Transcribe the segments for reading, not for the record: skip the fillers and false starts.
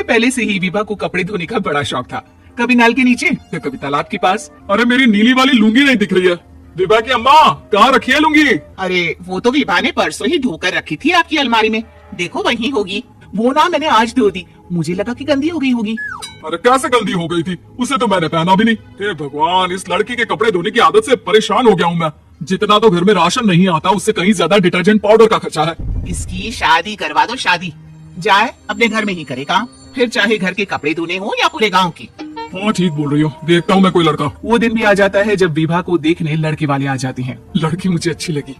पहले से ही विभा को कपड़े धोने का बड़ा शौक था, कभी नल के नीचे तो कभी तालाब के पास। अरे मेरी नीली वाली लुंगी नहीं दिख रही है। विभा की अम्मा कहाँ रखी है लुंगी? अरे वो तो विभा ने परसों ही धोकर रखी थी आपकी अलमारी में, देखो वहीं होगी। वो ना मैंने आज धो दी, मुझे लगा कि गंदी हो गई होगी। अरे कैसे गंदी हो गई थी, उसे तो मैंने पहना भी नहीं। हे भगवान, इस लड़की के कपड़े धोने की आदत से परेशान हो गया हूँ मैं। जितना तो घर में राशन नहीं आता उससे कहीं ज्यादा डिटर्जेंट पाउडर का खर्चा है। इसकी शादी करवा दो, शादी जाए अपने घर में ही करे काम, फिर चाहे घर के कपड़े धोने हो या पूरे गांव के। हाँ ठीक बोल रही हो, देखता हूँ मैं कोई लड़का। वो दिन भी आ जाता है जब विभा को देखने लड़के वाले आ जाते हैं। लड़की मुझे अच्छी लगी।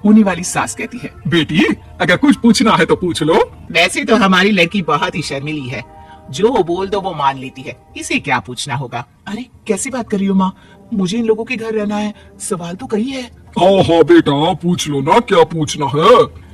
होने वाली सास कहती है, बेटी अगर कुछ पूछना है तो पूछ लो। वैसे तो हमारी लड़की बहुत ही शर्मीली है, जो बोल दो वो मान लेती है, इसे क्या पूछना होगा। अरे कैसी बात कर रही हो माँ, मुझे इन लोगों के घर रहना है, सवाल तो कही है। हाँ हाँ बेटा पूछ लो ना, क्या पूछना है।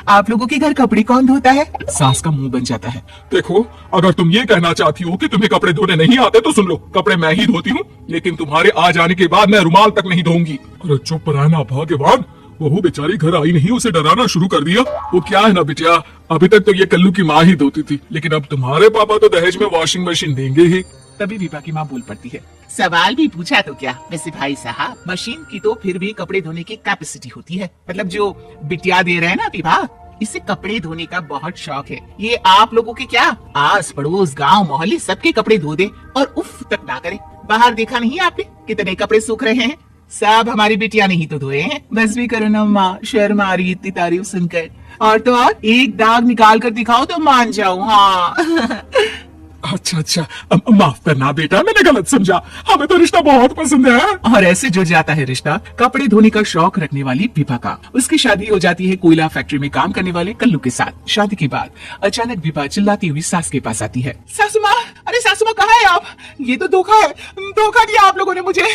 आप लोगों के घर कपड़े कौन धोता है? सास का मुंह बन जाता है। देखो अगर तुम ये कहना चाहती हो कि तुम्हें कपड़े धोने नहीं आते तो सुन लो, कपड़े मैं ही धोती हूँ, लेकिन तुम्हारे आ जाने के बाद मैं रुमाल तक नहीं धोऊंगी। अरे चुप रहना भाग्यवान, बहू बेचारी घर आई नहीं, उसे डराना शुरू कर दिया। वो क्या है ना बिटिया, अभी तक तो ये कल्लू की माँ ही धोती थी, लेकिन अब तुम्हारे पापा तो दहेज में वॉशिंग मशीन देंगे ही। तभी विभा की माँ बोल पड़ती है, सवाल भी पूछा तो क्या, वैसे भाई साहब मशीन की तो फिर भी कपड़े धोने की कैपेसिटी होती है, मतलब जो बिटिया दे रहे हैं ना विभा, इसे कपड़े धोने का बहुत शौक है। ये आप लोगों के क्या आस पड़ोस गांव मोहल्ले सबके कपड़े धो दे और उफ तक ना करे। बाहर देखा नहीं आपने कितने कपड़े सूख रहे हैं, सब हमारी बिटिया ने ही तो धोए हैं। बस भी करो ना माँ, शर्म आ रही इतनी तारीफ सुनकर। और तो और एक दाग निकाल कर दिखाओ तो मान जाऊँ। हाँ अच्छा अच्छा माफ करना बेटा, मैंने गलत समझा, हमें तो रिश्ता बहुत पसंद है। और ऐसे जुड़ जाता है रिश्ता कपड़े धोने का शौक रखने वाली विभा का। उसकी शादी हो जाती है कोयला फैक्ट्री में काम करने वाले कल्लू के साथ। शादी के बाद अचानक विभा चिल्लाती हुई सास के पास आती है, सासू माँ, अरे सासू माँ कहाँ है आप? ये तो धोखा है, धोखा दिया आप लोगों ने मुझे।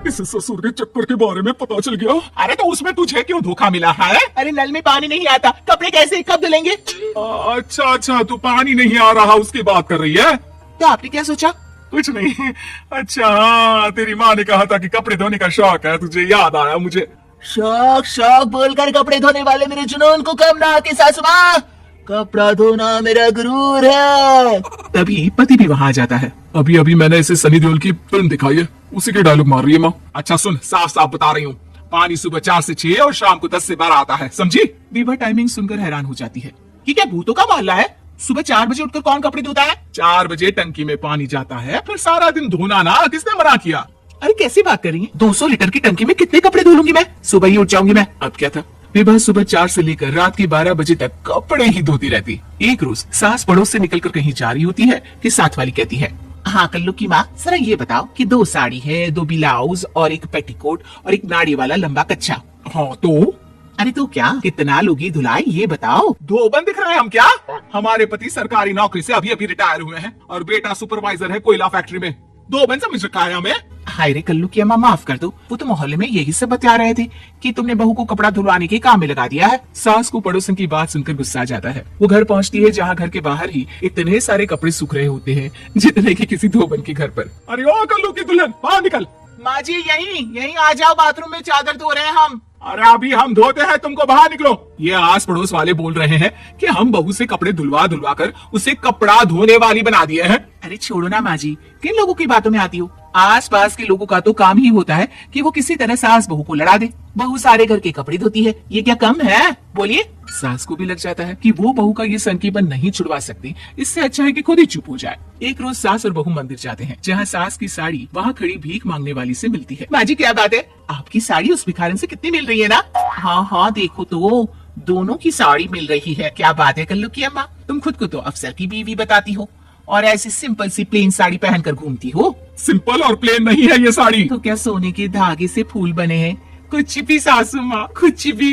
इस ससुर के चक्कर के बारे में पता चल गया। अरे तो उसमें तुझे क्यों धोखा मिला है? अरे नल में पानी नहीं आता, कपड़े कैसे कब धुलेंगे? अच्छा अच्छा, तू पानी नहीं आ रहा उसकी बात कर रही है? तो आपने क्या सोचा? कुछ नहीं। अच्छा हाँ, तेरी माँ ने कहा था कि कपड़े धोने का शौक है, तुझे याद आया मुझे। शौक शौक बोलकर कपड़े धोने वाले मेरे जुनून को कम ना के सासू माँ, कपड़ा धोना मेरा गुरूर है। तभी पति भी वहाँ आ जाता है। अभी अभी मैंने इसे सनी देओल की फिल्म दिखाई है, उसी के डायलॉग मार रही है माँ। अच्छा सुन, साफ साफ बता रही हूँ, पानी सुबह 4 से 6 और शाम को 10 से 12 आता है, समझी? विभा टाइमिंग सुनकर हैरान हो जाती है कि क्या भूतों का मोहल्ला है? सुबह 4 बजे उठकर कौन कपड़े धोता है? 4 बजे टंकी में पानी जाता है, फिर सारा दिन धोना ना, किसने मना किया? अरे कैसी बात कर रही है, 200 लीटर की टंकी में कितने कपड़े धो लूंगी मैं, सुबह ही उठ जाऊंगी मैं। अब क्या था, विभा सुबह 4 से लेकर रात के 12 बजे तक कपड़े ही धोती रहती। एक रोज सास पड़ोस से निकलकर कहीं जा रही होती है कि साथ वाली कहती है, हाँ कल्लू की माँ, जरा ये बताओ कि 2 साड़ी है, 2 ब्लाउज और एक पेटीकोट और एक नाड़ी वाला लंबा कच्चा। हाँ तो? अरे तो क्या, कितना लोगी धुलाई ये बताओ। धोबन दिख रहे हैं हम क्या? हमारे पति सरकारी नौकरी से अभी अभी रिटायर हुए हैं और बेटा सुपरवाइजर है कोयला फैक्ट्री में। धोबन समझ रखा है हमें? हाय रे कल्लू की अम्मा, माफ कर दो, वो तो मोहल्ले में यही सब बता रहे थे कि तुमने बहू को कपड़ा धुलवाने के काम में लगा दिया है। सास को पड़ोसन की बात सुनकर गुस्सा आ जाता है। वो घर पहुंचती है जहाँ घर के बाहर ही इतने सारे कपड़े सूख रहे होते हैं जितने की किसी धोबन के घर पर। अरे ओ कल्लू की दुल्हन, बाहर निकल। माँ जी यहीं आ जाओ, बाथरूम में चादर धो रहे हैं हम। अरे अभी हम धोते हैं, तुमको बाहर निकलो। ये आस पड़ोस वाले बोल रहे हैं कि हम बहू से कपड़े धुलवा धुलवा कर उसे कपड़ा धोने वाली बना दिए हैं। अरे छोड़ो ना माँ जी, किन लोगों की बातों में आती हो? आस पास के लोगों का तो काम ही होता है कि वो किसी तरह सास बहू को लड़ा दे। बहू सारे घर के कपड़े धोती है, ये क्या कम है? बोलिए। सास को भी लग जाता है कि वो बहू का ये संकीपन नहीं छुड़वा सकती, इससे अच्छा है कि खुद ही चुप हो जाए। एक रोज सास और बहू मंदिर जाते हैं, जहाँ सास की साड़ी वहाँ खड़ी भीख मांगने वाली से मिलती है। माँ जी क्या बात है, आपकी साड़ी उस भिखारन से कितनी मिल रही है ना? हाँ हाँ देखो तो, दोनों की साड़ी मिल रही है। क्या बात है कल्लू की अम्मा, तुम खुद को तो अफसर की बीवी बताती हो और ऐसी सिंपल सी प्लेन साड़ी पहनकर घूमती हो। सिंपल और प्लेन नहीं है ये साड़ी। तो क्या सोने के धागे से फूल बने हैं? कुछ भी सासू माँ, कुछ भी।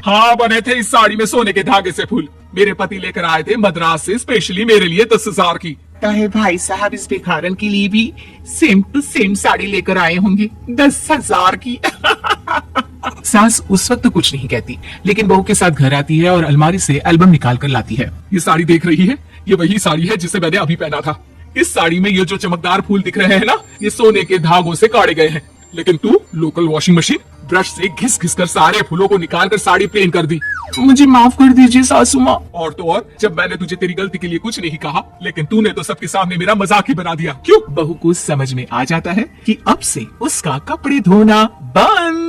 हाँ बने थे इस साड़ी में सोने के धागे से फूल। मेरे पति लेकर आए थे मद्रास से स्पेशली मेरे लिए 10,000 की। भाई साहब इस भिखारन के लिए भी सेम टू सेम साड़ी लेकर आए होंगे 10,000 की। सास उस वक्त तो कुछ नहीं कहती, लेकिन बहू के साथ घर आती है और अलमारी से एल्बम निकाल कर लाती है। ये साड़ी देख रही है, ये वही साड़ी है जिसे मैंने अभी पहना था। इस साड़ी में ये जो चमकदार फूल दिख रहे हैं ना, ये सोने के धागों से काटे गए हैं। लेकिन तू लोकल वॉशिंग मशीन ब्रश से घिस घिस कर सारे फूलों को निकाल कर साड़ी प्लेन कर दी। मुझे माफ कर दीजिए सासू माँ। और तो और, जब मैंने तुझे तेरी गलती के लिए कुछ नहीं कहा, लेकिन तूने तो सबके सामने मेरा मजाक ही बना दिया। क्यों? बहू को समझ में आ जाता है कि अब से उसका कपड़े धोना बंद।